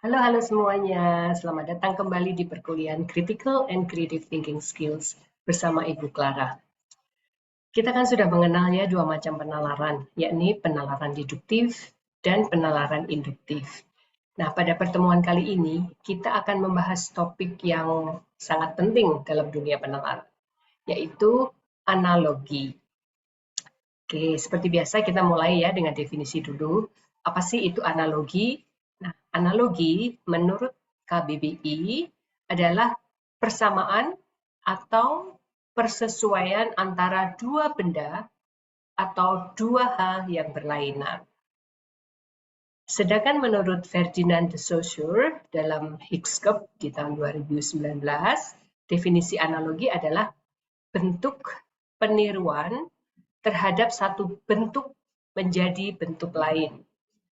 Halo semuanya, selamat datang kembali di perkuliahan Critical and Creative Thinking Skills bersama Ibu Clara. Kita kan sudah mengenal ya dua macam penalaran, yakni penalaran deduktif dan penalaran induktif. Nah, pada pertemuan kali ini kita akan membahas topik yang sangat penting dalam dunia penalaran, yaitu analogi. Oke, seperti biasa kita mulai ya dengan definisi dulu. Apa sih itu analogi? Nah, analogi menurut KBBI adalah persamaan atau persesuaian antara dua benda atau dua hal yang berlainan. Sedangkan menurut Ferdinand de Saussure dalam Higgscope di tahun 2019, definisi analogi adalah bentuk peniruan terhadap satu bentuk menjadi bentuk lain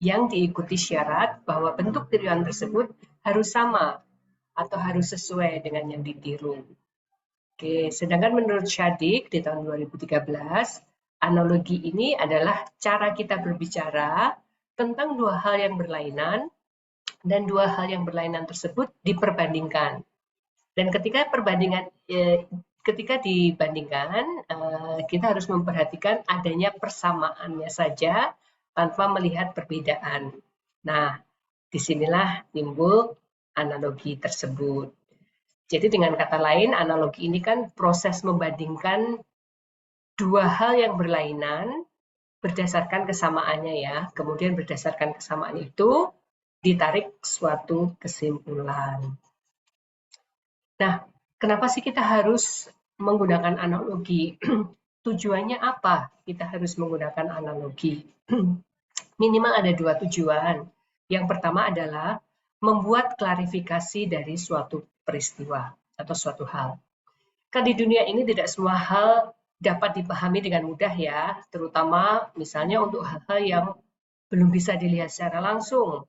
yang diikuti syarat bahwa bentuk tiruan tersebut harus sama atau harus sesuai dengan yang ditiru. Oke, sedangkan menurut Shadik di tahun 2013, analogi ini adalah cara kita berbicara tentang dua hal yang berlainan dan dua hal yang berlainan tersebut diperbandingkan. Dan ketika dibandingkan, kita harus memperhatikan adanya persamaannya saja tanpa melihat perbedaan. Nah, disinilah timbul analogi tersebut. Jadi dengan kata lain, analogi ini kan proses membandingkan dua hal yang berlainan berdasarkan kesamaannya ya. Kemudian berdasarkan kesamaan itu ditarik suatu kesimpulan. Nah, kenapa sih kita harus menggunakan analogi? Tujuannya apa kita harus menggunakan analogi? Minimal ada dua tujuan. Yang pertama adalah membuat klarifikasi dari suatu peristiwa atau suatu hal. Kan di dunia ini tidak semua hal dapat dipahami dengan mudah ya, terutama misalnya untuk hal-hal yang belum bisa dilihat secara langsung,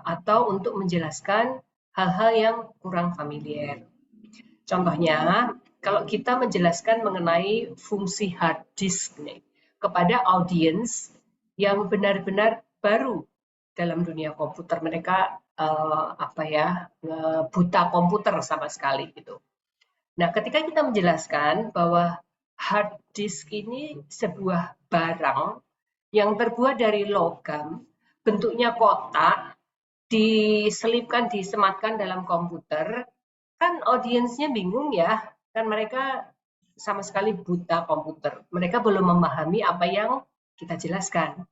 atau untuk menjelaskan hal-hal yang kurang familiar. Contohnya, kalau kita menjelaskan mengenai fungsi hard disk nih, kepada audiens yang benar-benar baru dalam dunia komputer, mereka buta komputer sama sekali gitu. Nah, ketika kita menjelaskan bahwa hard disk ini sebuah barang yang terbuat dari logam, bentuknya kotak, diselipkan, disematkan dalam komputer, kan audiensnya bingung ya, kan mereka sama sekali buta komputer. Mereka belum memahami apa yang kita jelaskan.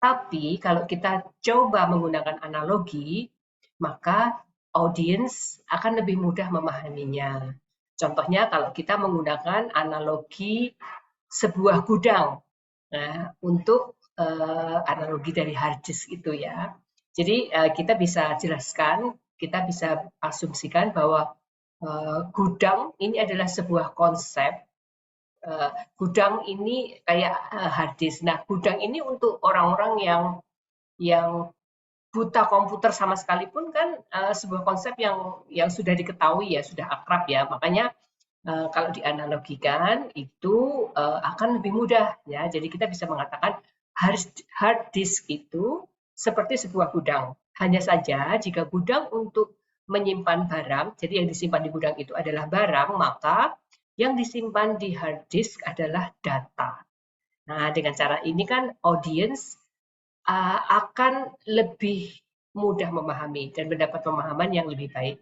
Tapi kalau kita coba menggunakan analogi, maka audiens akan lebih mudah memahaminya. Contohnya kalau kita menggunakan analogi sebuah gudang, nah, untuk analogi dari hard disk itu ya. Jadi kita bisa jelaskan, kita bisa asumsikan bahwa gudang ini adalah sebuah konsep. Gudang ini kayak hard disk. Nah, gudang ini untuk orang-orang yang buta komputer sama sekalipun kan sebuah konsep yang sudah diketahui ya, sudah akrab ya. Makanya kalau dianalogikan itu akan lebih mudah ya. Jadi kita bisa mengatakan hard disk itu seperti sebuah gudang. Hanya saja jika gudang untuk menyimpan barang, jadi yang disimpan di gudang itu adalah barang, maka yang disimpan di hard disk adalah data. Nah, dengan cara ini kan audiens akan lebih mudah memahami dan mendapat pemahaman yang lebih baik.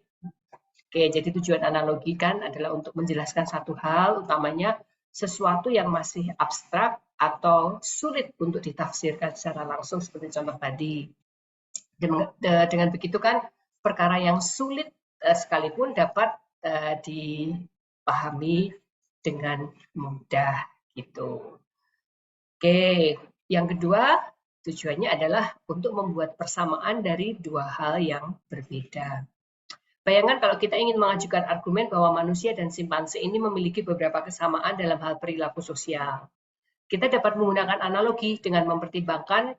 Oke, jadi tujuan analogi kan adalah untuk menjelaskan satu hal, utamanya sesuatu yang masih abstrak atau sulit untuk ditafsirkan secara langsung seperti contoh tadi. Dengan begitu kan perkara yang sulit sekalipun dapat dipahami dengan mudah gitu. Oke, yang kedua tujuannya adalah untuk membuat persamaan dari dua hal yang berbeda. Bayangkan kalau kita ingin mengajukan argumen bahwa manusia dan simpanse ini memiliki beberapa kesamaan dalam hal perilaku sosial. Kita dapat menggunakan analogi dengan mempertimbangkan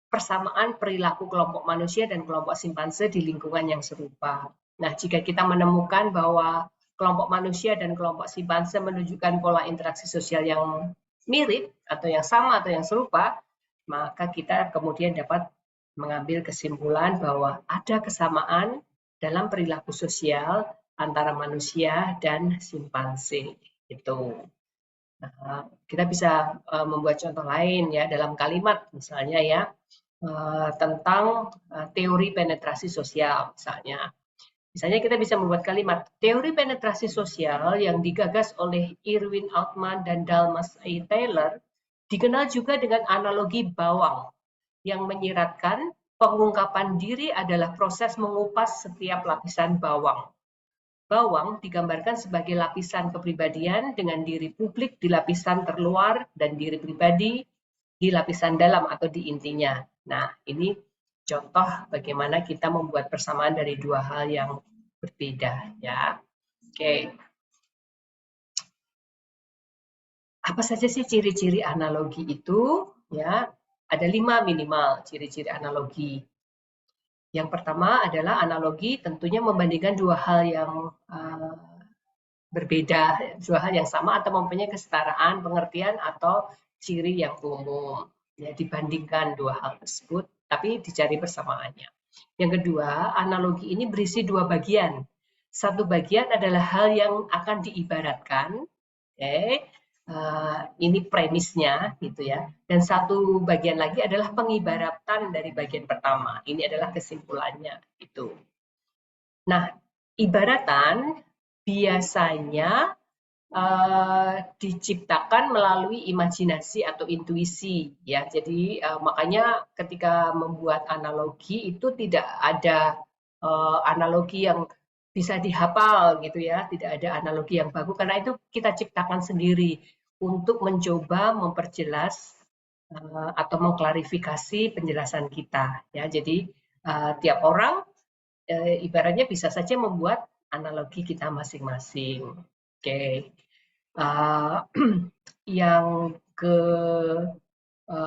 persamaan perilaku kelompok manusia dan kelompok simpanse di lingkungan yang serupa. Nah, jika kita menemukan bahwa kelompok manusia dan kelompok simpanse menunjukkan pola interaksi sosial yang mirip atau yang sama atau yang serupa, maka kita kemudian dapat mengambil kesimpulan bahwa ada kesamaan dalam perilaku sosial antara manusia dan simpanse. Itu. Nah, kita bisa membuat contoh lain ya dalam kalimat misalnya ya tentang teori penetrasi sosial misalnya. Misalnya kita bisa membuat kalimat teori penetrasi sosial yang digagas oleh Irwin Altman dan Dalmas A. Taylor dikenal juga dengan analogi bawang yang menyiratkan pengungkapan diri adalah proses mengupas setiap lapisan bawang. Bawang digambarkan sebagai lapisan kepribadian dengan diri publik di lapisan terluar dan diri pribadi di lapisan dalam atau di intinya. Nah, ini contoh bagaimana kita membuat persamaan dari dua hal yang berbeda ya. Oke. Apa saja sih ciri-ciri analogi itu? Ya, ada 5 minimal ciri-ciri analogi. Yang pertama adalah analogi tentunya membandingkan dua hal yang berbeda, dua hal yang sama atau mempunyai kesetaraan pengertian atau ciri yang umum. Ya, dibandingkan dua hal tersebut, tapi dicari persamaannya. Yang kedua, analogi ini berisi dua bagian. Satu bagian adalah hal yang akan diibaratkan, ini premisnya gitu ya. Dan satu bagian lagi adalah pengibaratan dari bagian pertama. Ini adalah kesimpulannya itu. Nah, ibaratan biasanya diciptakan melalui imajinasi atau intuisi ya. Jadi makanya ketika membuat analogi itu tidak ada analogi yang bisa dihafal gitu ya, tidak ada analogi yang baku karena itu kita ciptakan sendiri untuk mencoba memperjelas atau mengklarifikasi penjelasan kita ya. Jadi tiap orang ibaratnya bisa saja membuat analogi kita masing-masing. Oke. Yang keempat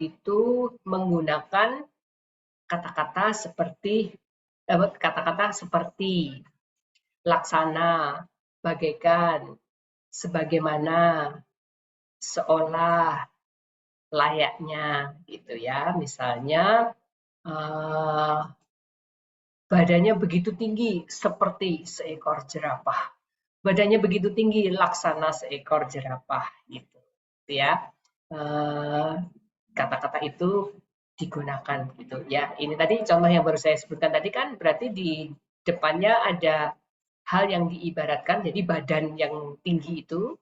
itu menggunakan kata-kata seperti laksana, bagaikan, sebagaimana, seolah, layaknya gitu ya. Misalnya badannya begitu tinggi seperti seekor jerapah. Badannya begitu tinggi laksana seekor jerapah gitu ya. Kata-kata itu digunakan gitu ya. Ini tadi contoh yang baru saya sebutkan tadi kan berarti di depannya ada hal yang diibaratkan, jadi badan yang tinggi itu.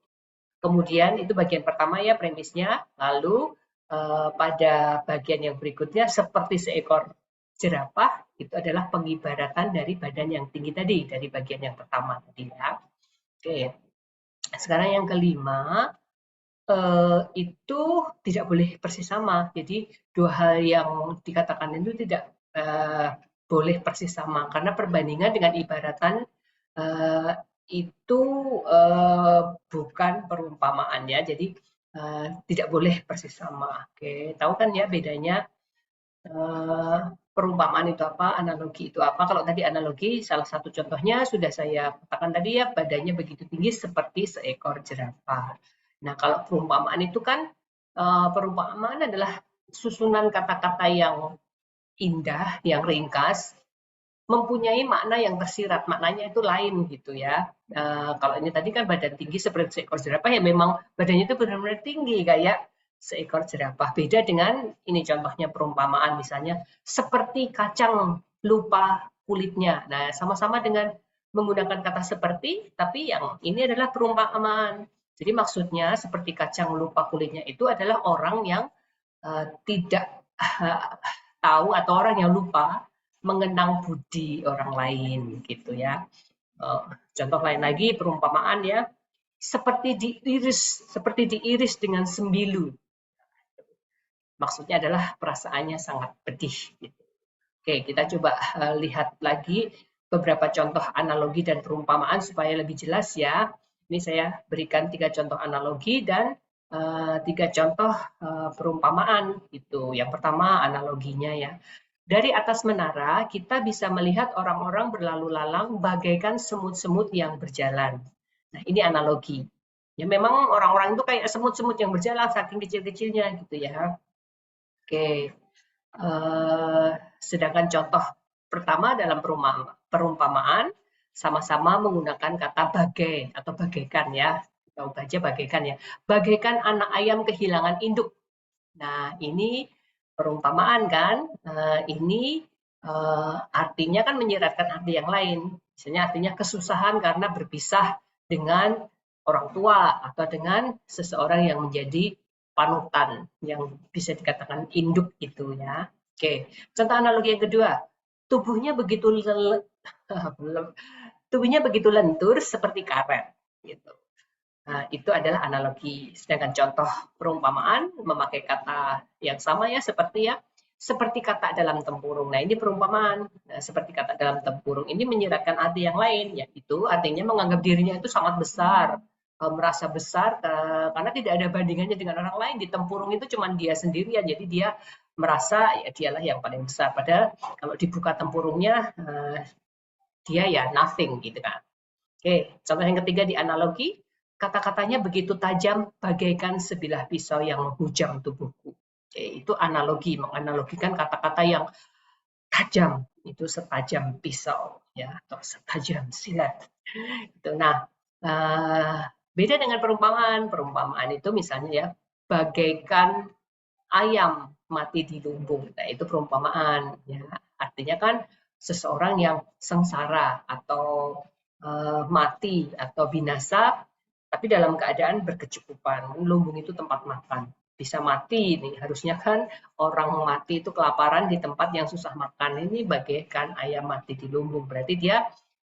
Kemudian itu bagian pertama ya premisnya, lalu pada bagian yang berikutnya seperti seekor jerapah itu adalah pengibaratan dari badan yang tinggi tadi, dari bagian yang pertama tadi ya. Oke, sekarang yang kelima, itu tidak boleh persis sama. Jadi dua hal yang dikatakan itu tidak boleh persis sama, karena perbandingan dengan ibaratan itu bukan perumpamaan ya, jadi tidak boleh persis sama. Oke, tahu kan ya bedanya perumpamaan itu apa, analogi itu apa. Kalau tadi analogi, salah satu contohnya sudah saya katakan tadi ya, badannya begitu tinggi seperti seekor jerapah. Nah, kalau perumpamaan itu kan, perumpamaan adalah susunan kata-kata yang indah, yang ringkas, mempunyai makna yang tersirat, maknanya itu lain gitu ya. Kalau ini tadi kan badan tinggi seperti seekor jerapah, ya memang badannya itu benar-benar tinggi kayak seekor jerapah. Beda dengan ini contohnya perumpamaan misalnya seperti kacang lupa kulitnya. Nah, sama-sama dengan menggunakan kata seperti, tapi yang ini adalah perumpamaan. Jadi maksudnya seperti kacang lupa kulitnya itu adalah orang yang tidak tahu atau orang yang lupa mengenang budi orang lain gitu ya. Contoh lain lagi perumpamaan ya, seperti diiris dengan sembilu. Maksudnya adalah perasaannya sangat pedih. Gitu. Oke, kita coba lihat lagi beberapa contoh analogi dan perumpamaan supaya lebih jelas ya. Ini saya berikan 3 contoh analogi dan 3 contoh perumpamaan. Itu. Yang pertama analoginya ya. Dari atas menara kita bisa melihat orang-orang berlalu lalang bagaikan semut-semut yang berjalan. Nah, ini analogi. Ya memang orang-orang itu kayak semut-semut yang berjalan saking kecil-kecilnya gitu ya. Oke. Sedangkan contoh pertama dalam perumpamaan sama-sama menggunakan kata bagai atau bagaikan ya. Tahu baca bagaikan ya. Bagaikan anak ayam kehilangan induk. Nah, ini perumpamaan kan. Ini artinya kan menyiratkan arti yang lain. Misalnya artinya kesusahan karena berpisah dengan orang tua atau dengan seseorang yang menjadi panutan, yang bisa dikatakan induk itu ya. Oke, contoh analogi yang kedua. Tubuhnya begitu tubuhnya begitu lentur seperti karet gitu. Nah, itu adalah analogi. Sedangkan contoh perumpamaan memakai kata yang sama ya seperti kata dalam tempurung. Nah, ini perumpamaan. Nah, seperti kata dalam tempurung ini menyiratkan arti yang lain, yaitu artinya menganggap dirinya itu sangat besar, merasa besar karena tidak ada bandingannya dengan orang lain. Di tempurung itu cuma dia sendirian, jadi dia merasa ya dialah yang paling besar. Padahal kalau dibuka tempurungnya dia ya nothing gitu kan. Oke, contoh yang ketiga di analogi, kata-katanya begitu tajam bagaikan sebilah pisau yang menghujam tubuhku. Oke, itu analogi, menganalogikan kata-kata yang tajam, itu setajam pisau ya atau setajam silet. Itu. Nah, beda dengan perumpamaan. Perumpamaan itu misalnya ya bagaikan ayam mati di lumbung. Nah, itu perumpamaan ya. Artinya kan seseorang yang sengsara atau mati atau binasa tapi dalam keadaan berkecukupan. Lumbung itu tempat makan. Bisa mati nih, harusnya kan orang mati itu kelaparan di tempat yang susah makan. Ini bagaikan ayam mati di lumbung. Berarti dia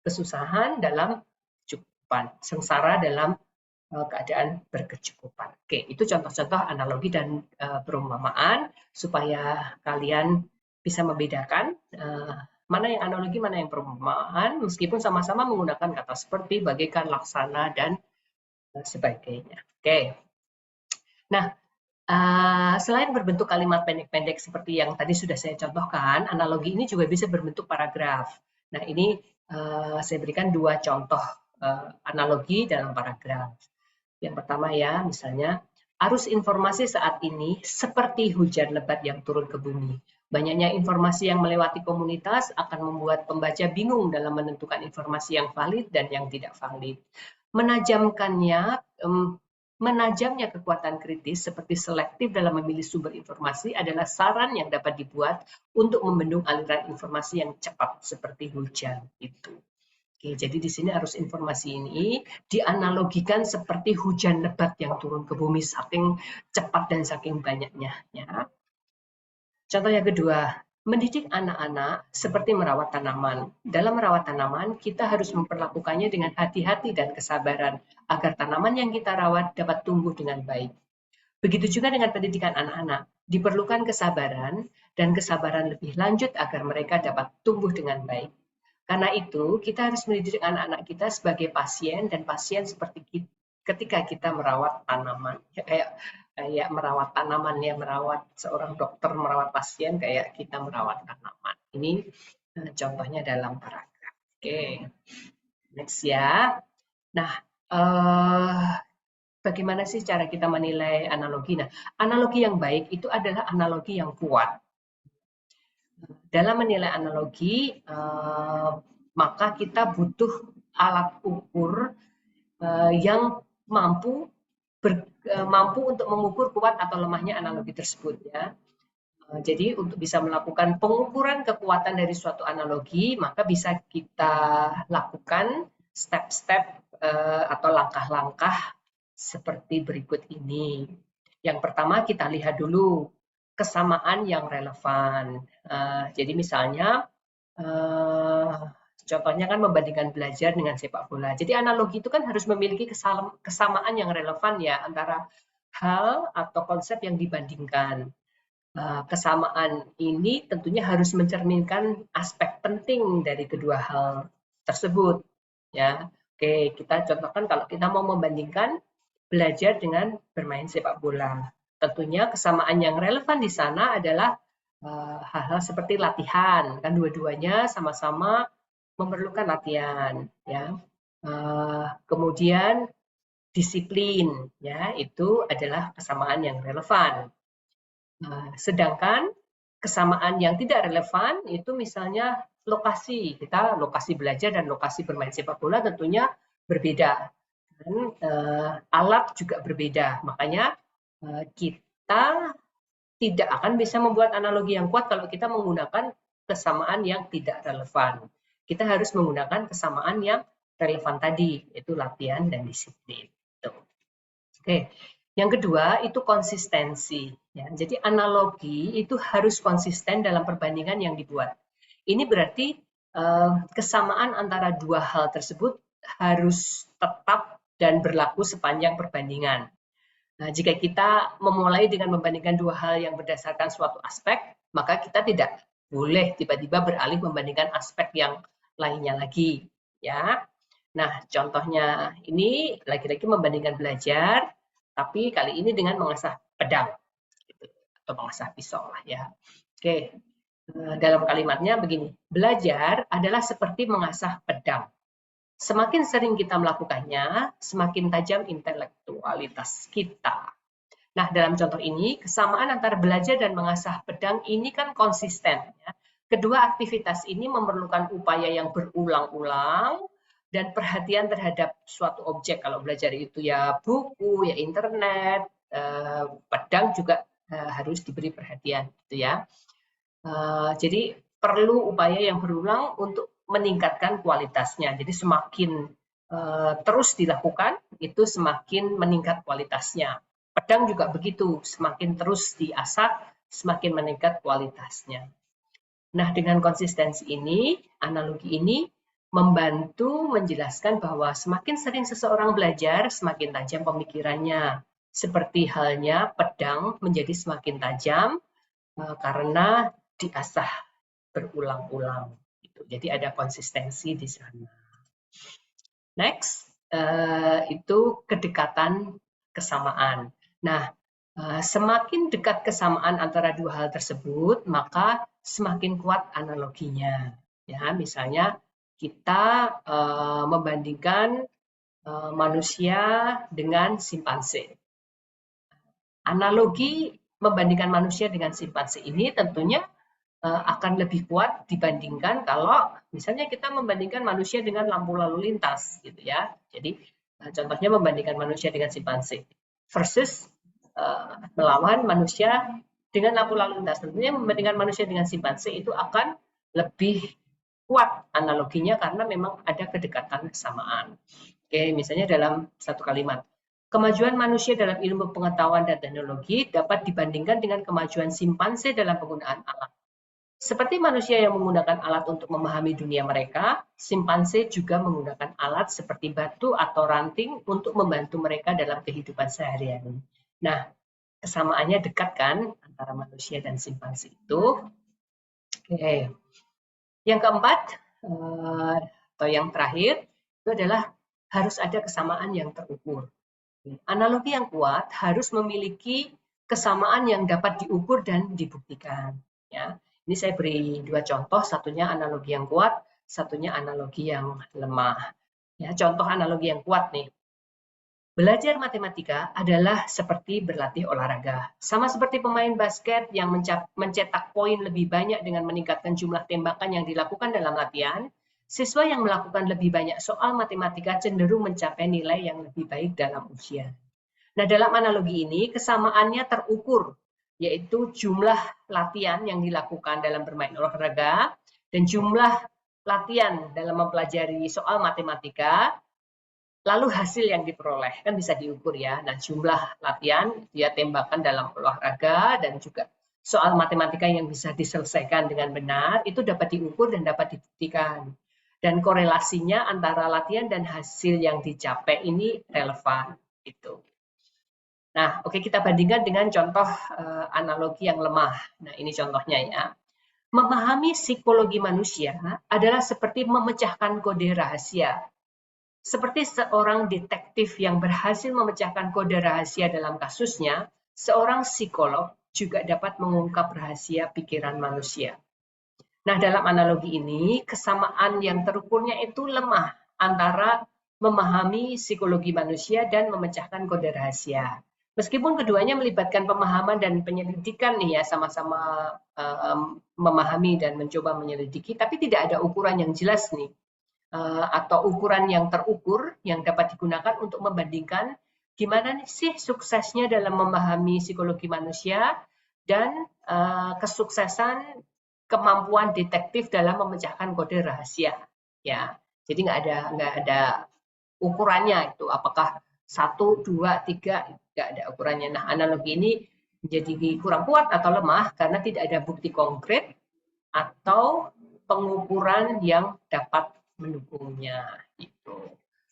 kesusahan dalam kecukupan, sengsara dalam keadaan berkecukupan. Oke, itu contoh-contoh analogi dan perumpamaan supaya kalian bisa membedakan mana yang analogi, mana yang perumpamaan, meskipun sama-sama menggunakan kata seperti, bagaikan, laksana, dan sebagainya. Oke. Nah, selain berbentuk kalimat pendek-pendek seperti yang tadi sudah saya contohkan, analogi ini juga bisa berbentuk paragraf. Nah, ini saya berikan dua contoh analogi dalam paragraf. Yang pertama ya, misalnya, arus informasi saat ini seperti hujan lebat yang turun ke bumi. Banyaknya informasi yang melewati komunitas akan membuat pembaca bingung dalam menentukan informasi yang valid dan yang tidak valid. Menajamnya kekuatan kritis seperti selektif dalam memilih sumber informasi adalah saran yang dapat dibuat untuk membendung aliran informasi yang cepat seperti hujan itu. Oke, jadi di sini arus informasi ini dianalogikan seperti hujan lebat yang turun ke bumi saking cepat dan saking banyaknya. Ya. Contoh yang kedua, mendidik anak-anak seperti merawat tanaman. Dalam merawat tanaman, kita harus memperlakukannya dengan hati-hati dan kesabaran agar tanaman yang kita rawat dapat tumbuh dengan baik. Begitu juga dengan pendidikan anak-anak. Diperlukan kesabaran dan kesabaran lebih lanjut agar mereka dapat tumbuh dengan baik. Karena itu, kita harus mendidik anak-anak kita sebagai pasien dan pasien seperti ketika kita merawat tanaman. Kayak merawat tanaman ya, merawat seorang dokter merawat pasien kayak kita merawat tanaman. Ini contohnya dalam paragraf. Oke, next ya. Nah, bagaimana sih cara kita menilai analogi? Nah, analogi yang baik itu adalah analogi yang kuat. Dalam menilai analogi, maka kita butuh alat ukur yang mampu untuk mengukur kuat atau lemahnya analogi tersebut ya. Jadi untuk bisa melakukan pengukuran kekuatan dari suatu analogi, maka bisa kita lakukan step-step atau langkah-langkah seperti berikut ini. Yang pertama kita lihat dulu kesamaan yang relevan. Jadi misalnya contohnya kan membandingkan belajar dengan sepak bola. Jadi analogi itu kan harus memiliki kesamaan yang relevan ya antara hal atau konsep yang dibandingkan. Kesamaan ini tentunya harus mencerminkan aspek penting dari kedua hal tersebut. Ya, oke, kita contohkan kalau kita mau membandingkan belajar dengan bermain sepak bola. Tentunya kesamaan yang relevan di sana adalah hal-hal seperti latihan, kan dua-duanya sama-sama memerlukan latihan, ya. Kemudian disiplin, ya, itu adalah kesamaan yang relevan. Sedangkan kesamaan yang tidak relevan itu misalnya lokasi. Kita lokasi belajar dan lokasi bermain sepak bola tentunya berbeda. Dan alat juga berbeda. Makanya kita tidak akan bisa membuat analogi yang kuat kalau kita menggunakan kesamaan yang tidak relevan. Kita harus menggunakan kesamaan yang relevan tadi, yaitu latihan dan disiplin. Oke, yang kedua itu konsistensi. Ya. Jadi analogi itu harus konsisten dalam perbandingan yang dibuat. Ini berarti kesamaan antara dua hal tersebut harus tetap dan berlaku sepanjang perbandingan. Nah, jika kita memulai dengan membandingkan dua hal yang berdasarkan suatu aspek, maka kita tidak boleh tiba-tiba beralih membandingkan aspek yang lainnya lagi. Ya. Nah, contohnya ini lagi-lagi membandingkan belajar, tapi kali ini dengan mengasah pedang gitu, atau mengasah pisau lah ya. Oke, dalam kalimatnya begini, belajar adalah seperti mengasah pedang. Semakin sering kita melakukannya, semakin tajam intelektualitas kita. Nah, dalam contoh ini, kesamaan antara belajar dan mengasah pedang ini kan konsisten. Ya. Kedua aktivitas ini memerlukan upaya yang berulang-ulang dan perhatian terhadap suatu objek. Kalau belajar itu ya buku, ya internet, pedang juga harus diberi perhatian. Gitu ya. Jadi perlu upaya yang berulang untuk meningkatkan kualitasnya. Jadi semakin terus dilakukan, itu semakin meningkat kualitasnya. Pedang juga begitu, semakin terus diasah, semakin meningkat kualitasnya. Nah, dengan konsistensi ini, analogi ini membantu menjelaskan bahwa semakin sering seseorang belajar, semakin tajam pemikirannya. Seperti halnya pedang menjadi semakin tajam karena diasah berulang-ulang. Jadi ada konsistensi di sana. Next, itu kedekatan kesamaan. Nah, semakin dekat kesamaan antara dua hal tersebut, maka semakin kuat analoginya. Ya, misalnya kita membandingkan manusia dengan simpanse. Analogi membandingkan manusia dengan simpanse ini tentunya akan lebih kuat dibandingkan kalau misalnya kita membandingkan manusia dengan lampu lalu lintas gitu ya. Jadi contohnya membandingkan manusia dengan simpanse versus melawan manusia dengan lampu lalu lintas. Tentunya membandingkan manusia dengan simpanse itu akan lebih kuat analoginya karena memang ada kedekatan kesamaan. Oke, misalnya dalam satu kalimat. Kemajuan manusia dalam ilmu pengetahuan dan teknologi dapat dibandingkan dengan kemajuan simpanse dalam penggunaan alat. Seperti manusia yang menggunakan alat untuk memahami dunia mereka, simpanse juga menggunakan alat seperti batu atau ranting untuk membantu mereka dalam kehidupan sehari-hari. Nah, kesamaannya dekat kan antara manusia dan simpanse itu. Oke. Yang keempat, atau yang terakhir, itu adalah harus ada kesamaan yang terukur. Analogi yang kuat harus memiliki kesamaan yang dapat diukur dan dibuktikan. Ya. Ini saya beri dua contoh, satunya analogi yang kuat, satunya analogi yang lemah. Ya, contoh analogi yang kuat nih. Belajar matematika adalah seperti berlatih olahraga. Sama seperti pemain basket yang mencetak poin lebih banyak dengan meningkatkan jumlah tembakan yang dilakukan dalam latihan, siswa yang melakukan lebih banyak soal matematika cenderung mencapai nilai yang lebih baik dalam ujian. Nah, dalam analogi ini kesamaannya terukur, yaitu jumlah latihan yang dilakukan dalam bermain olahraga dan jumlah latihan dalam mempelajari soal matematika, lalu hasil yang diperoleh kan bisa diukur ya. Nah, jumlah latihan, dia tembakan dalam olahraga dan juga soal matematika yang bisa diselesaikan dengan benar itu dapat diukur dan dapat dibuktikan. Dan korelasinya antara latihan dan hasil yang dicapai ini relevan itu. Nah, oke, kita bandingkan dengan contoh analogi yang lemah. Nah, ini contohnya ya. Memahami psikologi manusia adalah seperti memecahkan kode rahasia. Seperti seorang detektif yang berhasil memecahkan kode rahasia dalam kasusnya, seorang psikolog juga dapat mengungkap rahasia pikiran manusia. Nah, dalam analogi ini, kesamaan yang terukurnya itu lemah antara memahami psikologi manusia dan memecahkan kode rahasia. Meskipun keduanya melibatkan pemahaman dan penyelidikan nih ya, sama-sama memahami dan mencoba menyelidiki, tapi tidak ada ukuran yang jelas nih, atau ukuran yang terukur yang dapat digunakan untuk membandingkan gimana sih suksesnya dalam memahami psikologi manusia dan kesuksesan kemampuan detektif dalam memecahkan kode rahasia. Ya, jadi nggak ada ukurannya itu, apakah 1, 2, 3, nggak ada ukurannya. Nah, analogi ini menjadi kurang kuat atau lemah karena tidak ada bukti konkret atau pengukuran yang dapat mendukungnya. Gitu.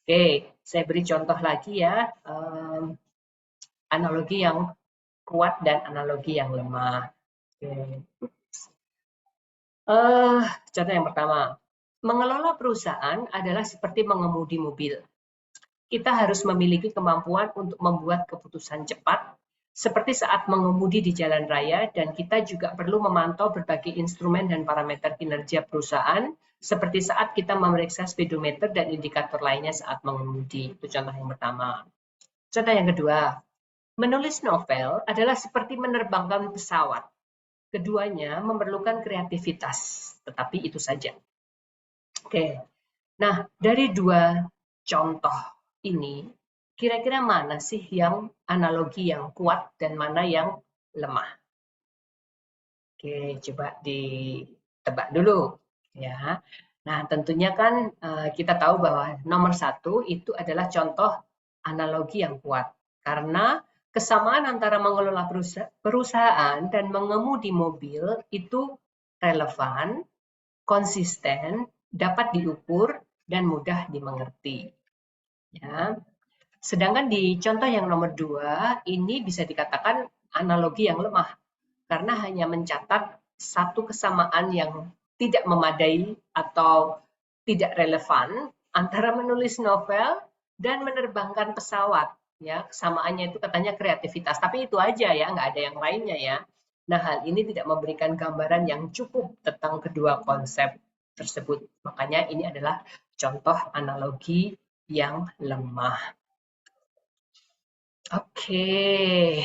Oke, saya beri contoh lagi ya, analogi yang kuat dan analogi yang lemah. Oke. Contoh yang pertama, mengelola perusahaan adalah seperti mengemudi mobil. Kita harus memiliki kemampuan untuk membuat keputusan cepat, seperti saat mengemudi di jalan raya, dan kita juga perlu memantau berbagai instrumen dan parameter kinerja perusahaan, seperti saat kita memeriksa speedometer dan indikator lainnya saat mengemudi. Itu contoh yang pertama. Contoh yang kedua, menulis novel adalah seperti menerbangkan pesawat. Keduanya memerlukan kreativitas, tetapi itu saja. Oke, nah dari dua contoh ini, kira-kira mana sih yang analogi yang kuat dan mana yang lemah? Oke, coba ditebak dulu ya. Nah, tentunya kan kita tahu bahwa nomor 1 itu adalah contoh analogi yang kuat. Karena kesamaan antara mengelola perusahaan dan mengemudi mobil itu relevan, konsisten, dapat diukur, dan mudah dimengerti. Ya. Sedangkan di contoh yang nomor 2, ini bisa dikatakan analogi yang lemah, karena hanya mencatat satu kesamaan yang tidak memadai atau tidak relevan antara menulis novel dan menerbangkan pesawat. Ya, kesamaannya itu katanya kreativitas, tapi itu aja ya, nggak ada yang lainnya ya. Nah, hal ini tidak memberikan gambaran yang cukup tentang kedua konsep tersebut. Makanya ini adalah contoh analogi yang lemah. Oke,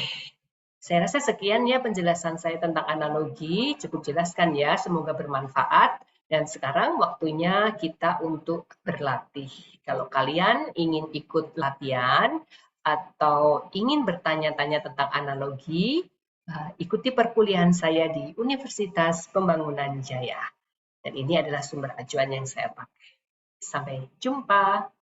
saya rasa sekian ya penjelasan saya tentang analogi, cukup jelaskan ya, semoga bermanfaat. Dan sekarang waktunya kita untuk berlatih. Kalau kalian ingin ikut latihan atau ingin bertanya-tanya tentang analogi, ikuti perkuliahan saya di Universitas Pembangunan Jaya. Dan ini adalah sumber acuan yang saya pakai. Sampai jumpa.